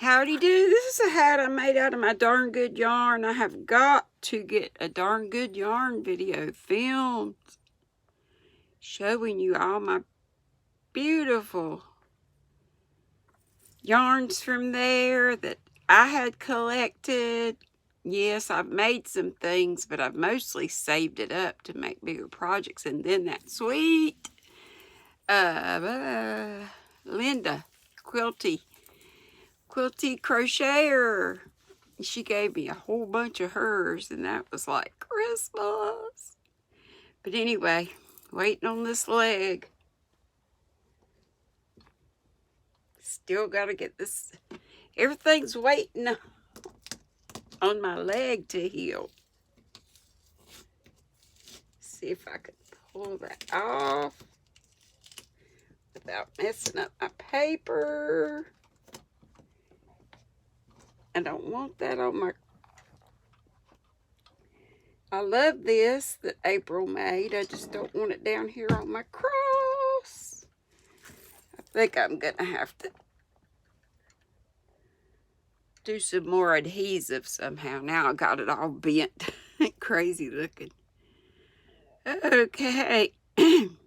Howdy do. This is a hat I made out of my darn good yarn. I have got to get a darn good yarn video filmed showing you all my beautiful yarns from there that I had collected. Yes, I've made some things, but I've mostly saved it up to make bigger projects. And then that sweet Linda Quilty crocheter, she gave me a whole bunch of hers, and that was like Christmas. But anyway, waiting on this leg. Still got to get this. Everything's waiting on my leg to heal. See if I can pull that off without messing up my paper. I don't want that on my... I love this that April made. I just don't want it down here on my cross. I think I'm going to have to do some more adhesive somehow. Now I got it all bent. Crazy looking. Okay. I'm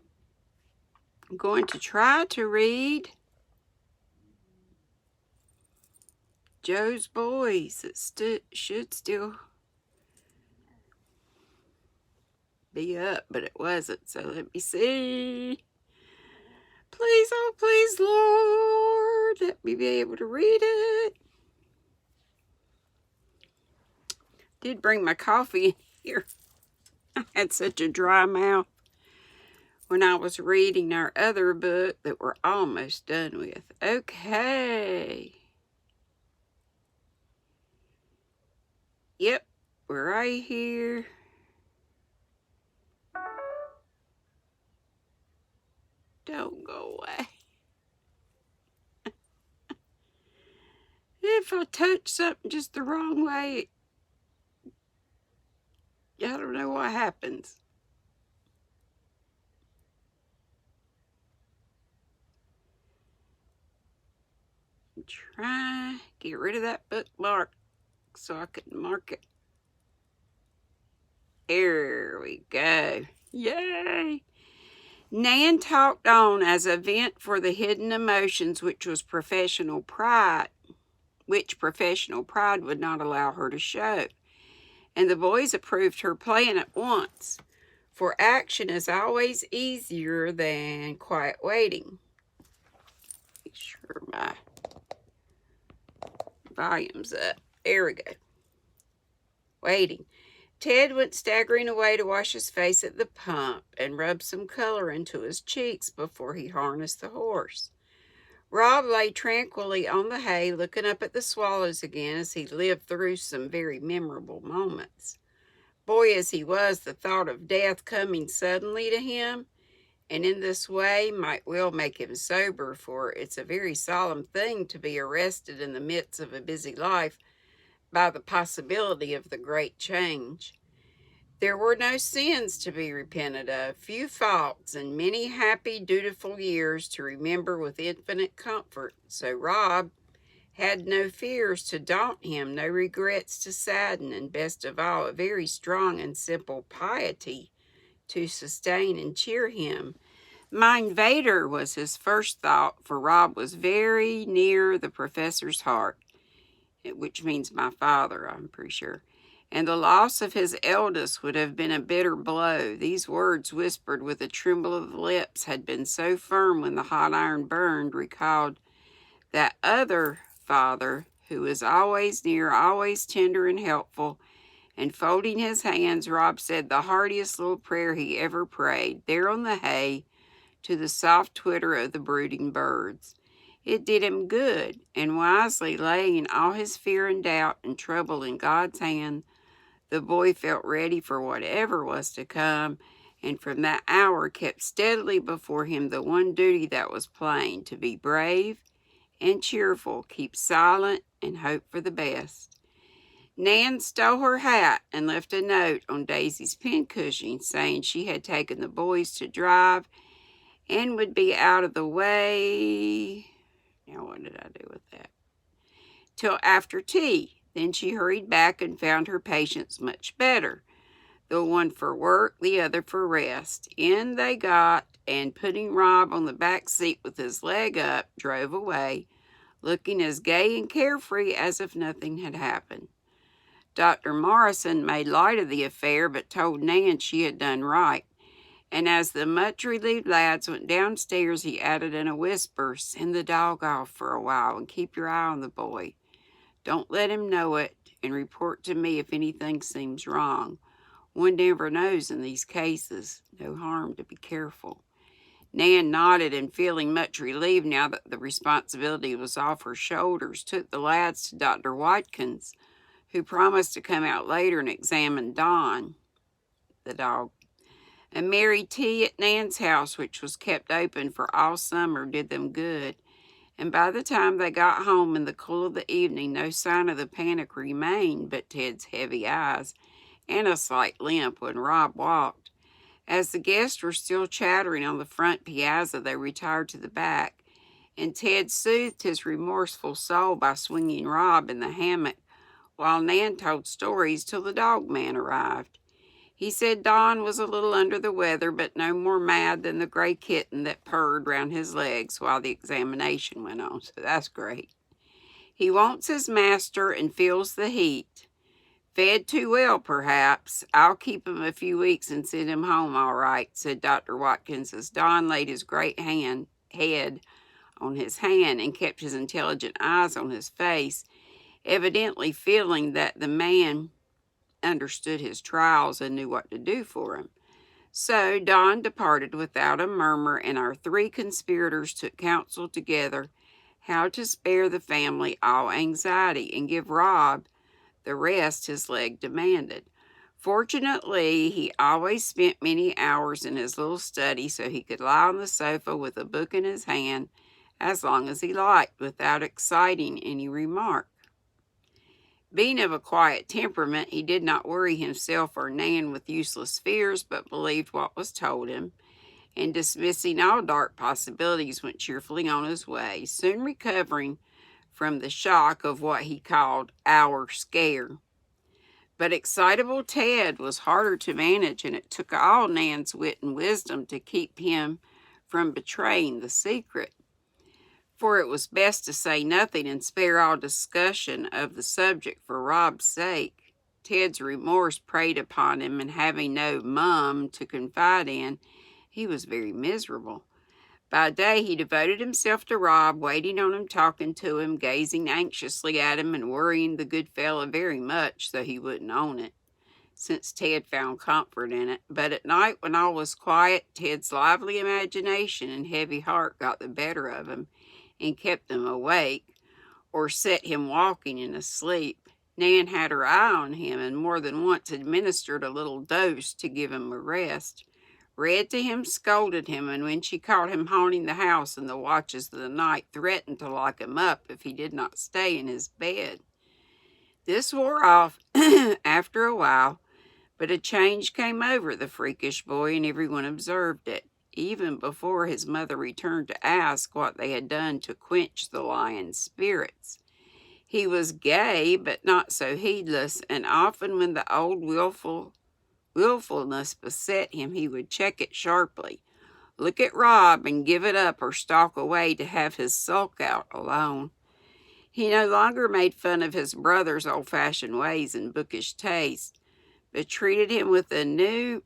going to try to read Joe's Boys. It should still be up, but it wasn't. So let me see. Please, oh please, Lord, let me be able to read it. Did bring my coffee in here. I had such a dry mouth when I was reading our other book that we're almost done with. Okay. Yep, we're right here. Don't go away. If I touch something just the wrong way, I don't know what happens. Try get rid of that bookmark so I can mark it. There we go. Yay! Nan talked on as a vent for the hidden emotions which professional pride would not allow her to show. And the boys approved her plan at once, for action is always easier than quiet waiting. Make sure my volume's up. There we go. Waiting. Ted went staggering away to wash his face at the pump and rub some color into his cheeks before he harnessed the horse. Rob lay tranquilly on the hay, looking up at the swallows again as he lived through some very memorable moments. Boy as he was, the thought of death coming suddenly to him, and in this way, might well make him sober, for it's a very solemn thing to be arrested in the midst of a busy life by the possibility of the great change. There were no sins to be repented of, few faults, and many happy, dutiful years to remember with infinite comfort. So Rob had no fears to daunt him, no regrets to sadden, and best of all, a very strong and simple piety to sustain and cheer him. Mein Vader was his first thought, for Rob was very near the professor's heart, which means my father, I'm pretty sure. And the loss of his eldest would have been a bitter blow. These words, whispered with a tremble of the lips, had been so firm when the hot iron burned, recalled that other father who was always near, always tender and helpful. And folding his hands, Rob said the heartiest little prayer he ever prayed, there on the hay, to the soft twitter of the brooding birds. It did him good, and wisely laying all his fear and doubt and trouble in God's hand, the boy felt ready for whatever was to come, and from that hour kept steadily before him the one duty that was plain, to be brave and cheerful, keep silent, and hope for the best. Nan stole her hat and left a note on Daisy's pincushion saying she had taken the boys to drive and would be out of the way. Now, what did I do with that? till after tea. Then she hurried back and found her patients much better, the one for work, the other for rest. In they got, and putting Rob on the back seat with his leg up, drove away, looking as gay and carefree as if nothing had happened. Dr. Morrison made light of the affair, but told Nan she had done right. And as the much relieved lads went downstairs, he added in a whisper, "Send the dog off for a while and keep your eye on the boy. Don't let him know it, and report to me if anything seems wrong. One never knows in these cases. No harm to be careful." Nan nodded, and feeling much relieved now that the responsibility was off her shoulders, took the lads to Dr. Watkins, who promised to come out later and examine Don, the dog. A merry tea at Nan's house, which was kept open for all summer, did them good, and by the time they got home in the cool of the evening, no sign of the panic remained but Ted's heavy eyes and a slight limp when Rob walked. As the guests were still chattering on the front piazza, they retired to the back, and Ted soothed his remorseful soul by swinging Rob in the hammock, while Nan told stories till the dog man arrived. He said Don was a little under the weather, but no more mad than the gray kitten that purred round his legs while the examination went on, so that's great. He wants his master and feels the heat. Fed too well, perhaps. I'll keep him a few weeks and send him home all right, said Dr. Watkins, as Don laid his great head on his hand and kept his intelligent eyes on his face, evidently feeling that the man understood his trials and knew what to do for him. So Don departed without a murmur, and our three conspirators took counsel together how to spare the family all anxiety and give Rob the rest his leg demanded. Fortunately, he always spent many hours in his little study, so he could lie on the sofa with a book in his hand as long as he liked, without exciting any remark. Being of a quiet temperament, he did not worry himself or Nan with useless fears, but believed what was told him, and dismissing all dark possibilities, went cheerfully on his way, soon recovering from the shock of what he called our scare. But excitable Ted was harder to manage, and it took all Nan's wit and wisdom to keep him from betraying the secret. For it was best to say nothing and spare all discussion of the subject for Rob's sake. Ted's remorse preyed upon him, and having no mum to confide in, he was very miserable. By day he devoted himself to Rob, waiting on him, talking to him, gazing anxiously at him, and worrying the good fellow very much, though he wouldn't own it, since Ted found comfort in it. But at night, when all was quiet, Ted's lively imagination and heavy heart got the better of him and kept him awake, or set him walking in his sleep. Nan had her eye on him, and more than once administered a little dose to give him a rest, read to him, scolded him, and when she caught him haunting the house in the watches of the night, threatened to lock him up if he did not stay in his bed. This wore off after a while, but a change came over the freakish boy, and everyone observed it, even before his mother returned to ask what they had done to quench the lion's spirits. He was gay, but not so heedless, and often when the old willfulness beset him, he would check it sharply, look at Rob, and give it up, or stalk away to have his sulk out alone. He no longer made fun of his brother's old-fashioned ways and bookish taste, but treated him with a new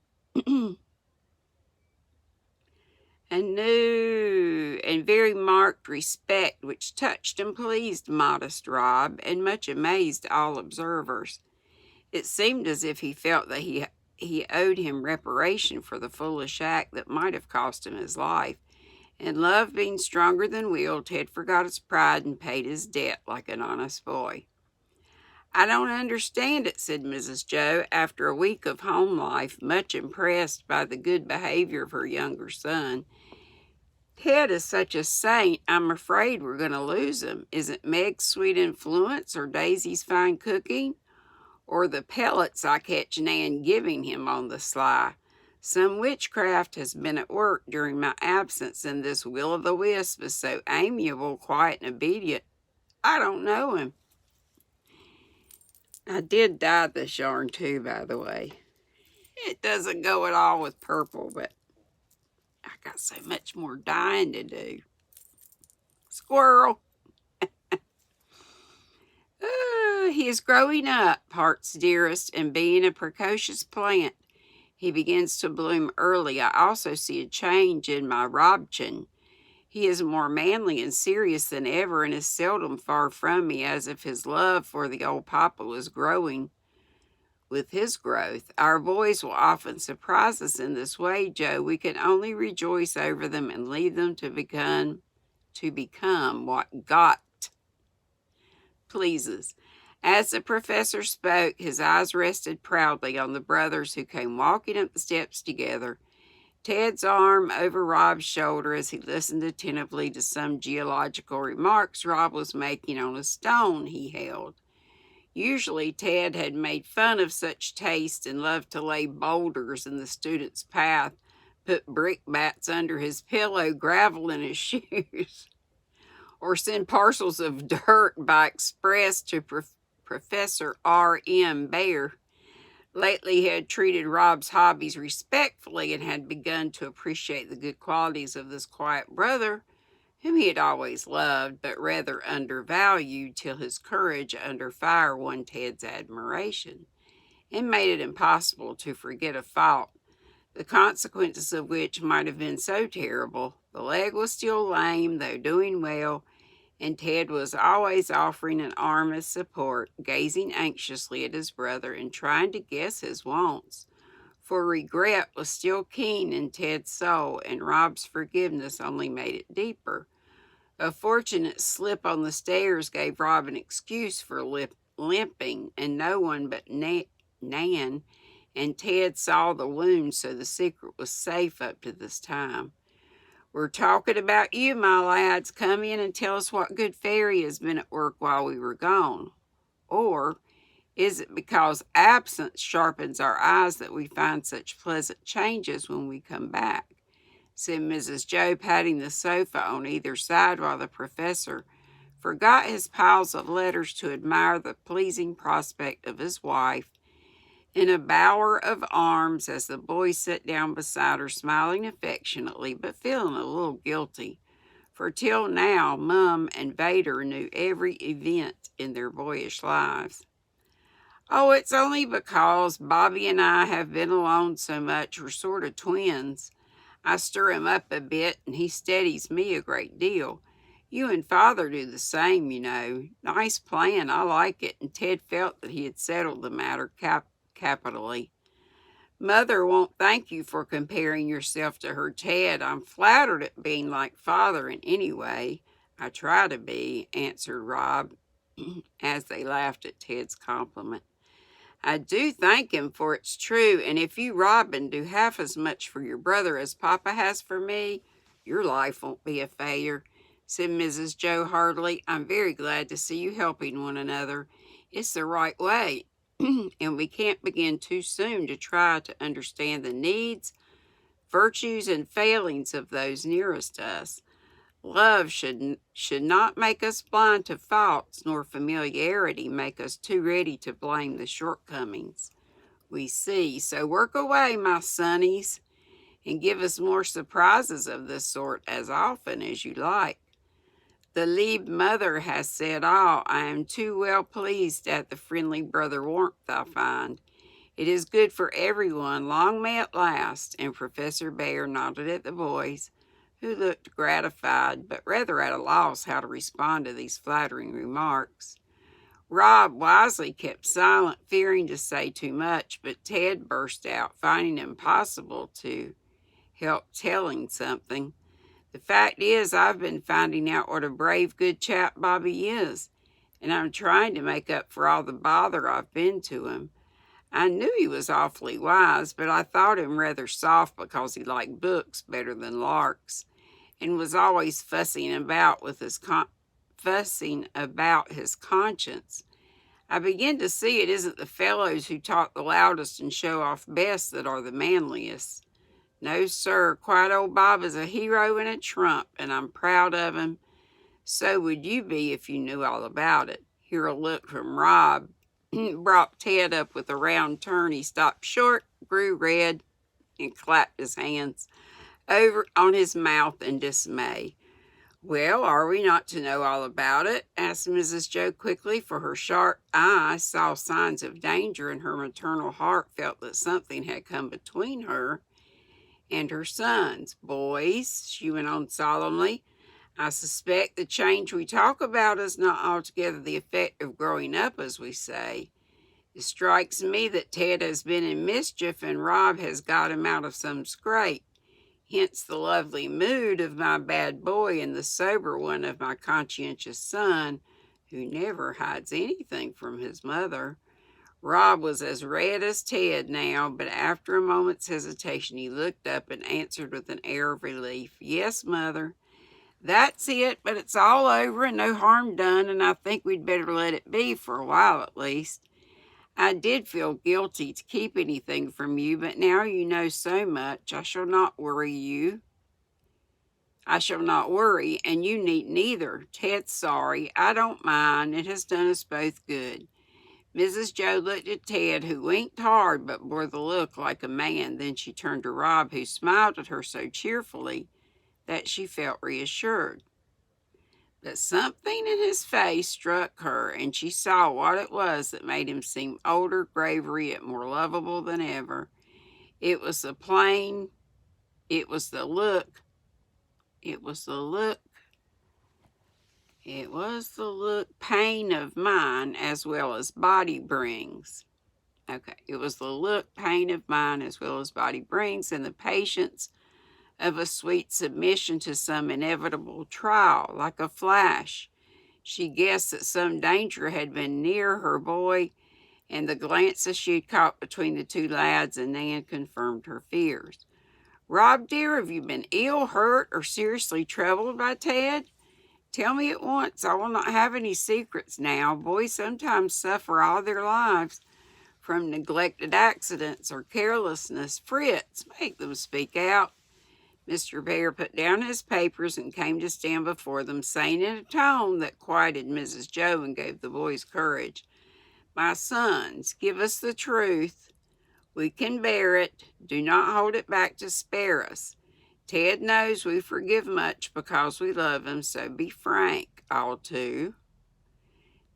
and very marked respect, which touched and pleased modest Rob, and much amazed all observers. It seemed as if he felt that he owed him reparation for the foolish act that might have cost him his life, and love being stronger than will, Ted forgot his pride and paid his debt like an honest boy. "I don't understand it," said Mrs. Joe, after a week of home life, much impressed by the good behavior of her younger son. "Ted is such a saint, I'm afraid we're going to lose him. Is it Meg's sweet influence, or Daisy's fine cooking, or the pellets I catch Nan giving him on the sly? Some witchcraft has been at work during my absence, and this will-o'-the-wisp is so amiable, quiet, and obedient. I don't know him." I did dye this yarn too, by the way. It doesn't go at all with purple, but I got so much more dyeing to do. Squirrel! He is growing up, Heart's dearest, and being a precocious plant. He begins to bloom early. I also see a change in my Robchen. He is more manly and serious than ever and is seldom far from me, as if his love for the old papa was growing with his growth. Our boys will often surprise us in this way, Joe. We can only rejoice over them and leave them to become what God pleases. As the professor spoke, his eyes rested proudly on the brothers who came walking up the steps together. Ted's arm over Rob's shoulder as he listened attentively to some geological remarks Rob was making on a stone he held. Usually Ted had made fun of such taste and loved to lay boulders in the student's path, put brickbats under his pillow, gravel in his shoes, or send parcels of dirt by express to Professor R.M. Bayer. Lately he had treated Rob's hobbies respectfully and had begun to appreciate the good qualities of this quiet brother, whom he had always loved, but rather undervalued till his courage under fire won Ted's admiration, and made it impossible to forget a fault, the consequences of which might have been so terrible. The leg was still lame, though doing well, and Ted was always offering an arm as support, gazing anxiously at his brother and trying to guess his wants. For regret was still keen in Ted's soul, and Rob's forgiveness only made it deeper. A fortunate slip on the stairs gave Rob an excuse for limping, and no one but Nan and Ted saw the wound, so the secret was safe up to this time. "We're talking about you, my lads. Come in and tell us what good fairy has been at work while we were gone. Or is it because absence sharpens our eyes that we find such pleasant changes when we come back?" said Mrs. Joe, patting the sofa on either side while the professor forgot his piles of letters to admire the pleasing prospect of his wife in a bower of arms as the boy sat down beside her, smiling affectionately but feeling a little guilty, for till now Mum and Vader knew every event in their boyish lives. "Oh, it's only because Bobby and I have been alone so much. We're sort of twins. I stir him up a bit and he steadies me a great deal. You and Father do the same, you know. Nice plan, I like it," and Ted felt that he had settled the matter capitally. "Mother won't thank you for comparing yourself to her, Ted. I'm flattered at being like Father in any way. I try to be," answered Rob, as they laughed at Ted's compliment. "I do thank him, for it's true, and if you, Robin, do half as much for your brother as Papa has for me, your life won't be a failure," said Mrs. Joe heartily. "I'm very glad to see you helping one another. It's the right way, and we can't begin too soon to try to understand the needs, virtues, and failings of those nearest us. Love should not make us blind to faults, nor familiarity make us too ready to blame the shortcomings we see. So work away, my sonnies, and give us more surprises of this sort as often as you like. The lieb mother has said all. I am too well pleased at the friendly brother warmth I find. It is good for everyone. Long may it last." And Professor Bayer nodded at the boys, who looked gratified, but rather at a loss how to respond to these flattering remarks. Rob wisely kept silent, fearing to say too much, but Ted burst out, finding it impossible to help telling something. "The fact is, I've been finding out what a brave, good chap Bobby is, and I'm trying to make up for all the bother I've been to him. I knew he was awfully wise, but I thought him rather soft because he liked books better than larks, and was always fussing about his conscience. I begin to see it isn't the fellows who talk the loudest and show off best that are the manliest. No, sir, quiet old Bob is a hero and a trump, and I'm proud of him. So would you be if you knew all about it." Here a look from Rob brought Ted up with a round turn. He stopped short, grew red, and clapped his hands over on his mouth in dismay. "Well, are we not to know all about it?" asked Mrs. Joe quickly, for her sharp eye saw signs of danger, and her maternal heart felt that something had come between her and her sons. "Boys," she went on solemnly, "I suspect the change we talk about is not altogether the effect of growing up, as we say. It strikes me that Ted has been in mischief, and Rob has got him out of some scrape. Hence the lovely mood of my bad boy and the sober one of my conscientious son, who never hides anything from his mother." Rob was as red as Ted now, but after a moment's hesitation he looked up and answered with an air of relief. "Yes, Mother, that's it, but it's all over and no harm done, and I think we'd better let it be for a while at least. I did feel guilty to keep anything from you, but now you know so much, I shall not worry, and you need neither. Ted's sorry. I don't mind. It has done us both good." Mrs. Joe looked at Ted, who winked hard but bore the look like a man. Then she turned to Rob, who smiled at her so cheerfully that she felt reassured. But something in his face struck her, and she saw what it was that made him seem older, graver, yet more lovable than ever. It was the look pain of mind as well as body brings. It was the look pain of mind as well as body brings, and the patience of a sweet submission to some inevitable trial. Like a flash, she guessed that some danger had been near her boy, and the glances she had caught between the two lads and Nan confirmed her fears. "Rob, dear, have you been ill, hurt, or seriously troubled by Ted? Tell me at once. I will not have any secrets now. Boys sometimes suffer all their lives from neglected accidents or carelessness. Fritz, make them speak out." Mr. Bear put down his papers and came to stand before them, saying in a tone that quieted Mrs. Joe and gave the boys courage, "My sons, give us the truth. We can bear it. Do not hold it back to spare us. Ted knows we forgive much because we love him, so be frank, all two."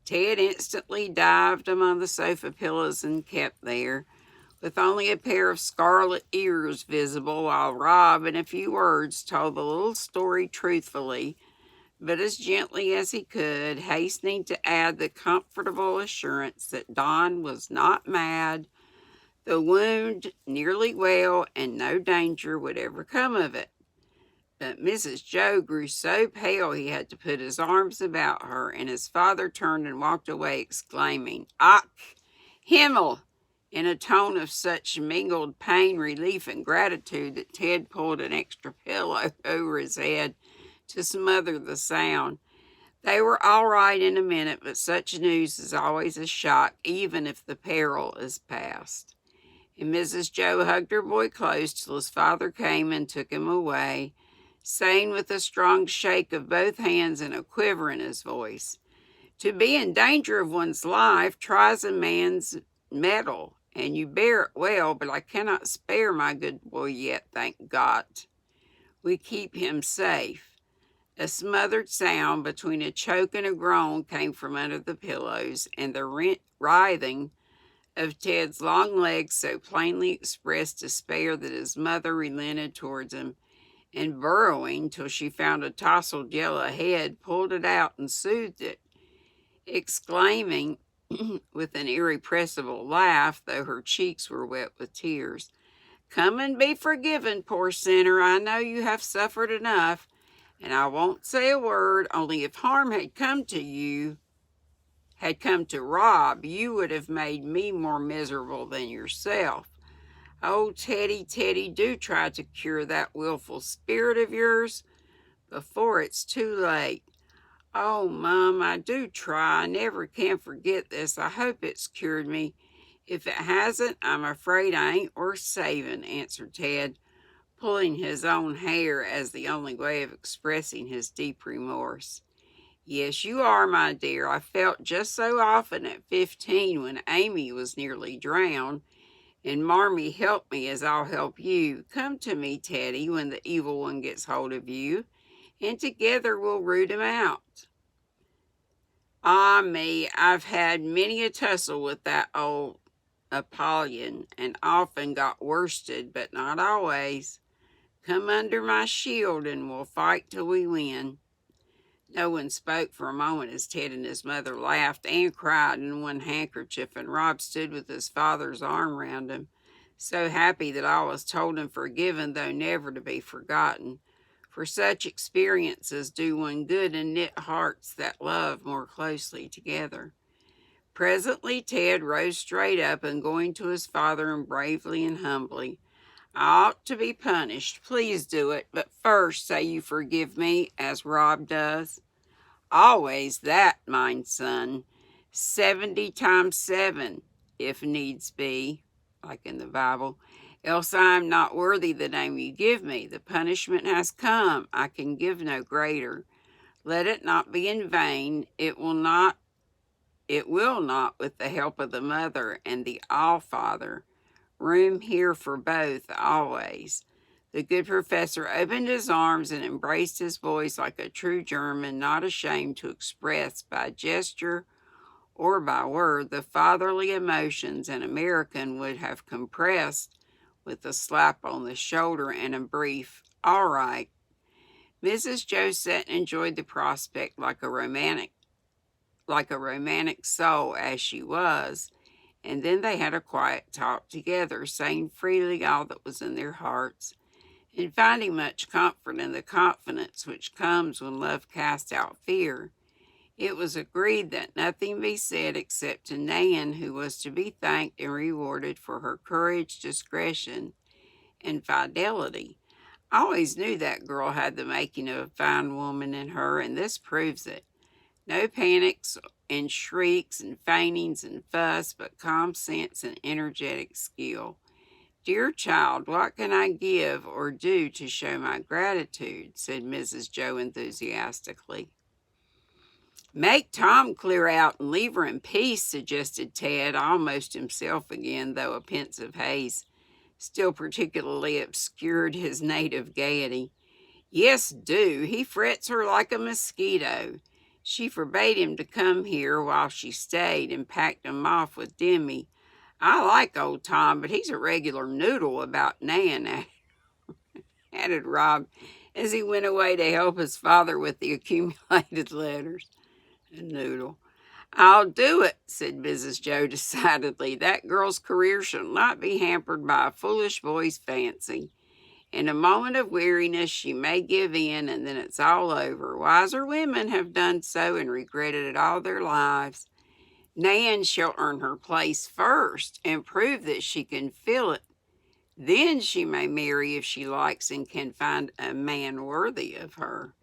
Ted instantly dived among the sofa pillows and kept there, with only a pair of scarlet ears visible, while Rob, in a few words, told the little story truthfully, but as gently as he could, hastening to add the comfortable assurance that Don was not mad, the wound nearly well, and no danger would ever come of it. But Mrs. Joe grew so pale he had to put his arms about her, and his father turned and walked away, exclaiming, "Ach, Himmel!" in a tone of such mingled pain, relief, and gratitude that Ted pulled an extra pillow over his head to smother the sound. They were all right in a minute, but such news is always a shock, even if the peril is past. And Mrs. Joe hugged her boy close till his father came and took him away, saying with a strong shake of both hands and a quiver in his voice, "To be in danger of one's life tries a man's mettle, and you bear it well, but I cannot spare my good boy yet, thank God. We keep him safe." A smothered sound between a choke and a groan came from under the pillows, and the writhing of Ted's long legs so plainly expressed despair that his mother relented towards him, and burrowing till she found a tousled yellow head, pulled it out and soothed it, exclaiming with an irrepressible laugh, though her cheeks were wet with tears, "Come and be forgiven, poor sinner. I know you have suffered enough, and I won't say a word, only if harm had come to Rob, you would have made me more miserable than yourself. Oh, Teddy, Teddy, do try to cure that willful spirit of yours before it's too late." "Oh, Mum, I do try. I never can forget this. I hope it's cured me. If it hasn't, I'm afraid I ain't worth saving," answered Ted, pulling his own hair as the only way of expressing his deep remorse. Yes, you are, my dear. I felt just so often at 15 when Amy was nearly drowned, and Marmee helped me as I'll help you. Come to me, Teddy, when the evil one gets hold of you, and together we'll root him out. Ah, me, I've had many a tussle with that old Apollyon, and often got worsted, but not always. Come under my shield, and we'll fight till we win. No one spoke for a moment as Ted and his mother laughed and cried in one handkerchief, and Rob stood with his father's arm round him, so happy that all was told and forgiven, though never to be forgotten. For such experiences do one good and knit hearts that love more closely together. Presently Ted rose straight up, and going to his father and bravely and humbly, "I ought to be punished. Please do it. But first say you forgive me, as Rob does." "Always that, mine son. 70 times 7, if needs be," like in the Bible. "Else I am not worthy the name you give me. The punishment has come. I can give no greater. Let it not be in vain. It will not, with the help of the Mother and the All-Father. Room here for both, always." The good professor opened his arms and embraced his boys like a true German, not ashamed to express by gesture or by word the fatherly emotions an American would have compressed with a slap on the shoulder and a brief, "All right." Mrs. Joe sat and enjoyed the prospect like a romantic soul as she was, and then they had a quiet talk together, saying freely all that was in their hearts, and finding much comfort in the confidence which comes when love casts out fear. It was agreed that nothing be said except to Nan, who was to be thanked and rewarded for her courage, discretion, and fidelity. I always knew that girl had the making of a fine woman in her, and this proves it. No panics and shrieks and faintings and fuss, but calm sense and energetic skill. "Dear child, what can I give or do to show my gratitude?" said Mrs. Joe enthusiastically. "Make Tom clear out and leave her in peace," suggested Ted, almost himself again, though a pensive haze still particularly obscured his native gaiety. "Yes, do. He frets her like a mosquito. She forbade him to come here while she stayed, and packed him off with Demi. I like old Tom, but he's a regular noodle about Nan," added Rob, as he went away to help his father with the accumulated letters. A noodle. "I'll do it," said Mrs. Joe decidedly. "That girl's career shall not be hampered by a foolish boy's fancy. In a moment of weariness she may give in, and then it's all over. Wiser women have done so and regretted it all their lives. Nan shall earn her place first and prove that she can fill it. Then she may marry if she likes and can find a man worthy of her."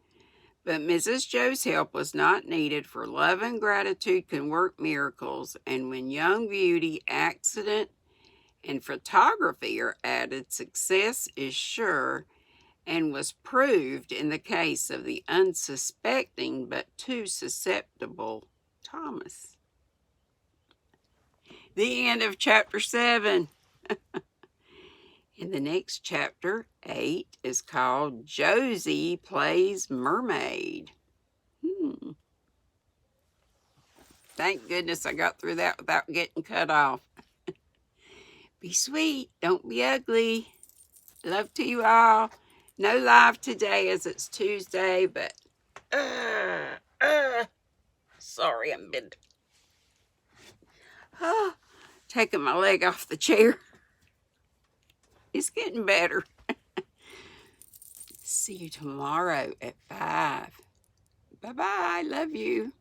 But Mrs. Joe's help was not needed, for love and gratitude can work miracles, and when young beauty, accident, and photography are added, success is sure, and was proved in the case of the unsuspecting but too susceptible Thomas. The end of chapter 7. In the next chapter, 8, is called Josie Plays Mermaid. Thank goodness I got through that without getting cut off. Be sweet, don't be ugly. Love to you all. No live today as it's Tuesday, but sorry, I'm been taking my leg off the chair. It's getting better. See you tomorrow at 5. Bye-bye. Love you.